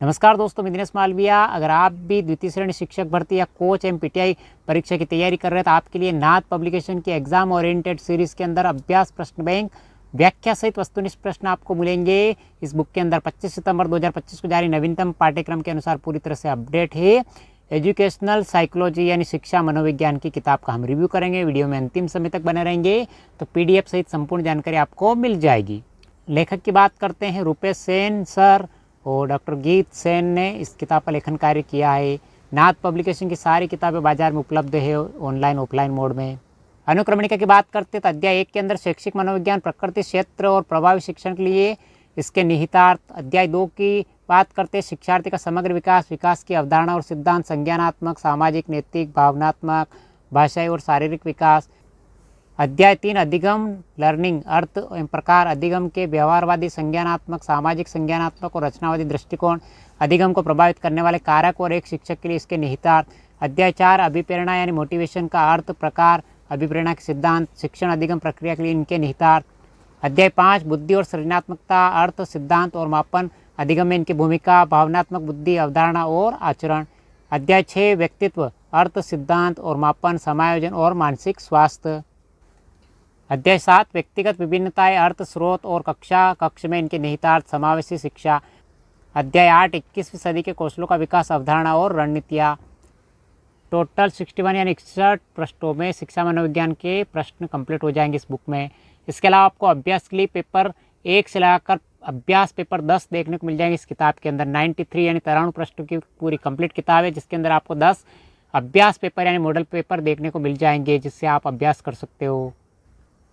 नमस्कार दोस्तों, मैं दिनेश मालविया। अगर आप भी द्वितीय श्रेणी शिक्षक भर्ती या कोच एवं पीटीआई परीक्षा की तैयारी कर रहे हैं तो आपके लिए नाथ पब्लिकेशन की एग्जाम ओरिएंटेड सीरीज़ के अंदर अभ्यास प्रश्न बैंक व्याख्या सहित वस्तुनिष्ठ प्रश्न आपको मिलेंगे। इस बुक के अंदर 25 सितंबर 2025 को जारी नवीनतम पाठ्यक्रम के अनुसार पूरी तरह से अपडेट है। एजुकेशनल साइकोलॉजी यानी शिक्षा मनोविज्ञान की किताब का हम रिव्यू करेंगे। वीडियो में अंतिम समय तक बने रहेंगे तो पीडीएफ सहित संपूर्ण जानकारी आपको मिल जाएगी। लेखक की बात करते हैं रूपेश सेन सर और डॉक्टर गीत सेन ने इस किताब का लेखन कार्य किया है। नाथ पब्लिकेशन की सारी किताबें बाजार में उपलब्ध है ऑनलाइन ऑफलाइन मोड में। अनुक्रमणिका की बात करते हैं तो अध्याय 1 के अंदर शैक्षिक मनोविज्ञान प्रकृति क्षेत्र और प्रभावी शिक्षण के लिए इसके निहितार्थ। अध्याय 2 की बात करते हैं शिक्षार्थी का समग्र विकास, विकास की अवधारणा और सिद्धांत, संज्ञानात्मक, सामाजिक, नैतिक, भावनात्मक, भाषाई और शारीरिक विकास। अध्याय 3 अधिगम लर्निंग, अर्थ एवं प्रकार, अधिगम के व्यवहारवादी, संज्ञानात्मक, सामाजिक, संज्ञानात्मक और रचनावादी दृष्टिकोण, अधिगम को प्रभावित करने वाले कारक और एक शिक्षक के लिए इसके निहितार्थ। अध्याय 4 अभिप्रेरणा यानी मोटिवेशन का अर्थ, प्रकार, अभिप्रेरणा के सिद्धांत, शिक्षण अधिगम प्रक्रिया के लिए इनके निहितार्थ। अध्याय 5 बुद्धि और सृजनात्मकता, अर्थ, सिद्धांत और मापन, अधिगम में इनकी भूमिका, भावनात्मक बुद्धि, अवधारणा और आचरण। अध्याय 6 व्यक्तित्व, अर्थ, सिद्धांत और मापन, समायोजन और मानसिक स्वास्थ्य। अध्याय 7 व्यक्तिगत विभिन्नताएं, अर्थ, स्रोत और कक्ष में इनके निहितार्थ, समावेशी शिक्षा। अध्याय 8 21वीं सदी के कौशलों का विकास, अवधारणा और रणनीतियाँ। टोटल 61 यानी 61 पृष्ठों में शिक्षा मनोविज्ञान के प्रश्न कंप्लीट हो जाएंगे इस बुक में। इसके अलावा आपको अभ्यास के लिए पेपर 1 से लगाकर अभ्यास पेपर 10 देखने को मिल जाएंगे इस किताब के अंदर। 93 यानी 93 पृष्ठों की पूरी कंप्लीट किताब है जिसके अंदर आपको 10 अभ्यास पेपर यानी मॉडल पेपर देखने को मिल जाएंगे जिससे आप अभ्यास कर सकते हो।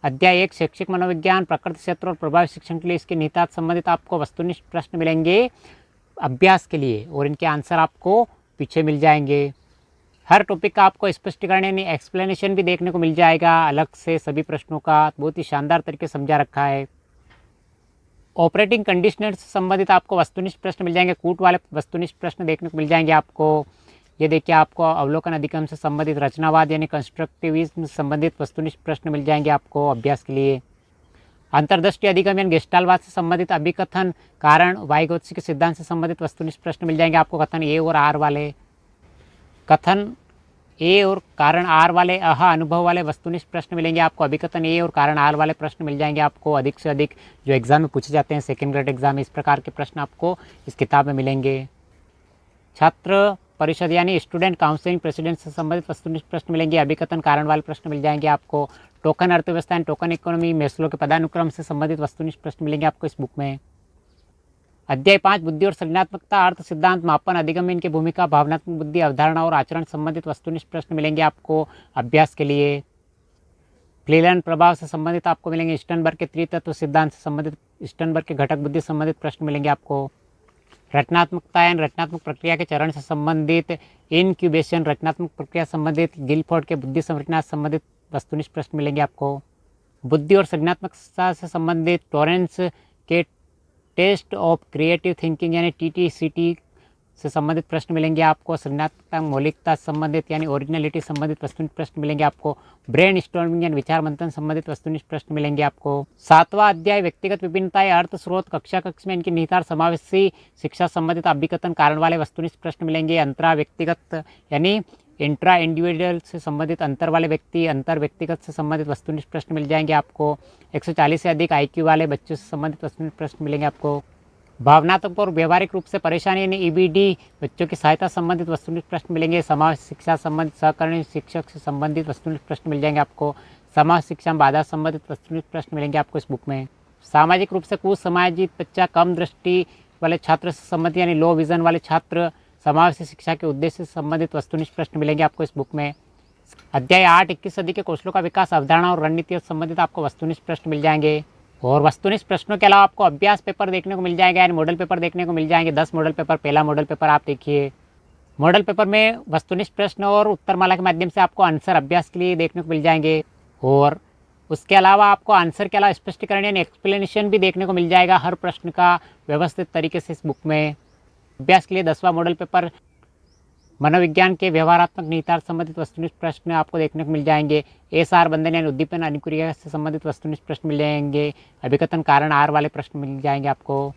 अध्याय 1 शैक्षिक मनोविज्ञान प्रकृति क्षेत्र और प्रभावी शिक्षण के लिए इसके निहितार्थ संबंधित आपको वस्तुनिष्ठ प्रश्न मिलेंगे अभ्यास के लिए और इनके आंसर आपको पीछे मिल जाएंगे। हर टॉपिक का आपको स्पष्टीकरण यानी एक्सप्लेनेशन भी देखने को मिल जाएगा अलग से। सभी प्रश्नों का बहुत ही शानदार तरीके से समझा रखा है। ऑपरेटिंग कंडीशनर से संबंधित आपको वस्तुनिष्ठ प्रश्न मिल जाएंगे। कूट वाले वस्तुनिष्ठ प्रश्न देखने को मिल जाएंगे आपको। ये देखिए आपको अवलोकन अधिगम से संबंधित, रचनावाद यानी कंस्ट्रक्टिविज्म से संबंधित वस्तुनिष्ठ प्रश्न मिल जाएंगे आपको अभ्यास के लिए। अंतर्दृष्टि अधिगम यानी गेस्टालवाद से संबंधित, अभिकथन, कारण, वाइगोत्स्की के सिद्धांत से संबंधित वस्तुनिष्ठ प्रश्न मिल जाएंगे आपको। कथन ए और आर वाले, कथन ए और कारण आर वाले, अनुभव वाले वस्तुनिष्ठ प्रश्न मिलेंगे आपको। अभिकथन ए और कारण आर वाले प्रश्न मिल जाएंगे आपको अधिक से अधिक जो एग्जाम में पूछे जाते हैं सेकेंड ग्रेड एग्जाम में। इस प्रकार के प्रश्न आपको इस किताब में मिलेंगे। छात्र परिषद यानी स्टूडेंट काउंसिलिंग प्रेसिडेंट से संबंधित वस्तुनिष्ठ प्रश्न मिलेंगे। अभिकथन कारण वाले प्रश्न मिल जाएंगे आपको। टोकन अर्थव्यवस्था एंड टोकन इकोनॉमी, मेस्लो के पदानुक्रम से संबंधित वस्तुनिष्ठ प्रश्न मिलेंगे आपको इस बुक में। अध्याय 5 बुद्धि और सृजनात्मकता, अर्थ, सिद्धांत, मापन, अधिगम में इनकी भूमिका, भावनात्मक बुद्धि, अवधारणा और आचरण संबंधित वस्तुनिष्ठ प्रश्न मिलेंगे आपको अभ्यास के लिए। क्लीलन प्रभाव से संबंधित आपको मिलेंगे। स्टर्नबर्ग के त्रितत्व सिद्धांत से संबंधित, स्टर्नबर्ग के घटक बुद्धि संबंधित प्रश्न मिलेंगे आपको। रचनात्मकता यानी रचनात्मक प्रक्रिया के चरण से संबंधित, इनक्यूबेशन, रचनात्मक प्रक्रिया संबंधित, गिलफोर्ड के बुद्धि संरचना से संबंधित वस्तुनिष्ठ प्रश्न मिलेंगे आपको। बुद्धि और सृजनात्मकता से संबंधित, टॉरेंस के टेस्ट ऑफ क्रिएटिव थिंकिंग यानी टीटीसीटी से संबंधित प्रश्न मिलेंगे आपको। सृजनात्मकता, मौलिकता से संबंधित यानी ओरिजिनलिटी संबंधित वस्तुनिष्ठ प्रश्न मिलेंगे आपको। ब्रेन स्टॉर्मिंग यानी विचार मंथन संबंधित वस्तुनिष्ठ प्रश्न मिलेंगे आपको। 7वां अध्याय व्यक्तिगत विभिन्नताएं, अर्थ, स्रोत, कक्ष में इनकी निहितार्थ, समावेशी शिक्षा संबंधित, अभिकथन कारण वाले वस्तुनिष्ठ प्रश्न मिलेंगे। अंतरा व्यक्तिगत यानी इंट्रा इंडिविजुअल से संबंधित, अंतर वाले व्यक्ति, अंतर व्यक्तिगत से संबंधित वस्तुनिष्ठ प्रश्न मिल जाएंगे आपको। 140 से अधिक IQ वाले बच्चों से संबंधित वस्तुनिष्ठ प्रश्न मिलेंगे आपको। भावनात्मक और व्यवहारिक रूप से परेशानी यानी EBD बच्चों की सहायता संबंधित वस्तुनिष्ठ प्रश्न मिलेंगे। समाज शिक्षा संबंधित, सहकर्मी शिक्षक से संबंधित वस्तुनिष्ठ प्रश्न मिल जाएंगे आपको। समाज शिक्षा में बाधा संबंधित वस्तुनिष्ठ प्रश्न मिलेंगे आपको इस बुक में। सामाजिक रूप से कुसमाजित बच्चा, कम दृष्टि वाले छात्र से संबंधित यानी लो विजन वाले छात्र, समावेशी शिक्षा के उद्देश्य से संबंधित वस्तुनिष्ठ प्रश्न मिलेंगे आपको इस बुक में। अध्याय 8 21 सदी के कौशलों का विकास, अवधारणा और रणनीति से संबंधित आपको वस्तुनिष्ठ प्रश्न मिल जाएंगे। और वस्तुनिष्ठ प्रश्नों के अलावा आपको अभ्यास पेपर देखने को मिल जाएगा यानी मॉडल पेपर देखने को मिल जाएंगे। 10 मॉडल पेपर। पहला मॉडल पेपर आप देखिए। मॉडल पेपर में वस्तुनिष्ठ प्रश्न और उत्तरमाला के माध्यम से आपको आंसर अभ्यास के लिए देखने को मिल जाएंगे। और उसके अलावा आपको आंसर के अलावा स्पष्टीकरण यानी एक्सप्लेनेशन भी देखने को मिल जाएगा हर प्रश्न का व्यवस्थित तरीके से इस बुक में। अभ्यास के लिए 10वां मॉडल पेपर मनोविज्ञान के व्यवहारात्मक निहितार्थ संबंधित वस्तुनिष्ठ प्रश्न आपको देखने को मिल जाएंगे। एसआर बंधन यानी उद्दीपन अनुक्रिया से संबंधित वस्तुनिष्ठ प्रश्न मिल जाएंगे। अभिकथन कारण आर वाले प्रश्न मिल जाएंगे आपको।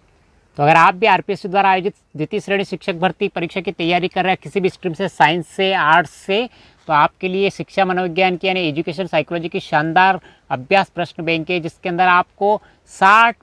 तो अगर आप भी आरपीएससी द्वारा आयोजित द्वितीय श्रेणी शिक्षक भर्ती परीक्षा की तैयारी कर रहे हैं किसी भी स्ट्रीम से, साइंस से, आर्ट्स से, तो आपके लिए शिक्षा मनोविज्ञान की यानी एजुकेशन साइकोलॉजी की शानदार अभ्यास प्रश्न बैंक है, जिसके अंदर आपको 60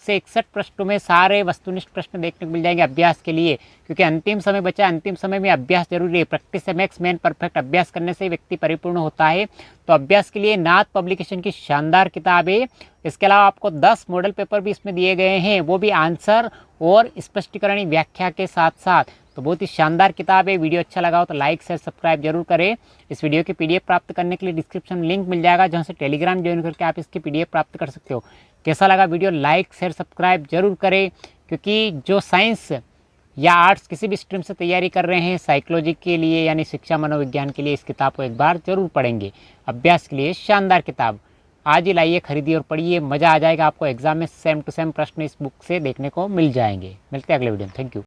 से 61 प्रश्नों में सारे वस्तुनिष्ठ प्रश्न देखने को मिल जाएंगे अभ्यास के लिए, क्योंकि अंतिम समय बचा है। अंतिम समय में अभ्यास जरूरी है। Practice max man perfect. अभ्यास करने से व्यक्ति परिपूर्ण होता है। तो अभ्यास के लिए नाथ पब्लिकेशन की शानदार किताब है। इसके अलावा आपको 10 मॉडल पेपर भी इसमें दिए गए हैं, वो भी आंसर और स्पष्टीकरण व्याख्या के साथ साथ। तो बहुत ही शानदार किताब है। वीडियो अच्छा लगा हो तो लाइक शेयर सब्सक्राइब जरूर करें। इस वीडियो की पीडीएफ प्राप्त करने के लिए डिस्क्रिप्शन में लिंक मिल जाएगा, जहां से टेलीग्राम ज्वाइन करके आप इसकी पीडीएफ प्राप्त कर सकते हो। कैसा लगा वीडियो, लाइक शेयर सब्सक्राइब जरूर करें, क्योंकि जो साइंस या आर्ट्स किसी भी स्ट्रीम से तैयारी कर रहे हैं साइकोलॉजी के लिए यानी शिक्षा मनोविज्ञान के लिए, इस किताब को एक बार जरूर पढ़ेंगे। अभ्यास के लिए शानदार किताब आज ही लाइए, खरीदिए और पढ़िए, मज़ा आ जाएगा आपको। एग्जाम में सेम टू सेम प्रश्न इस बुक से देखने को मिल जाएंगे। मिलते हैं अगले वीडियो में। Thank you.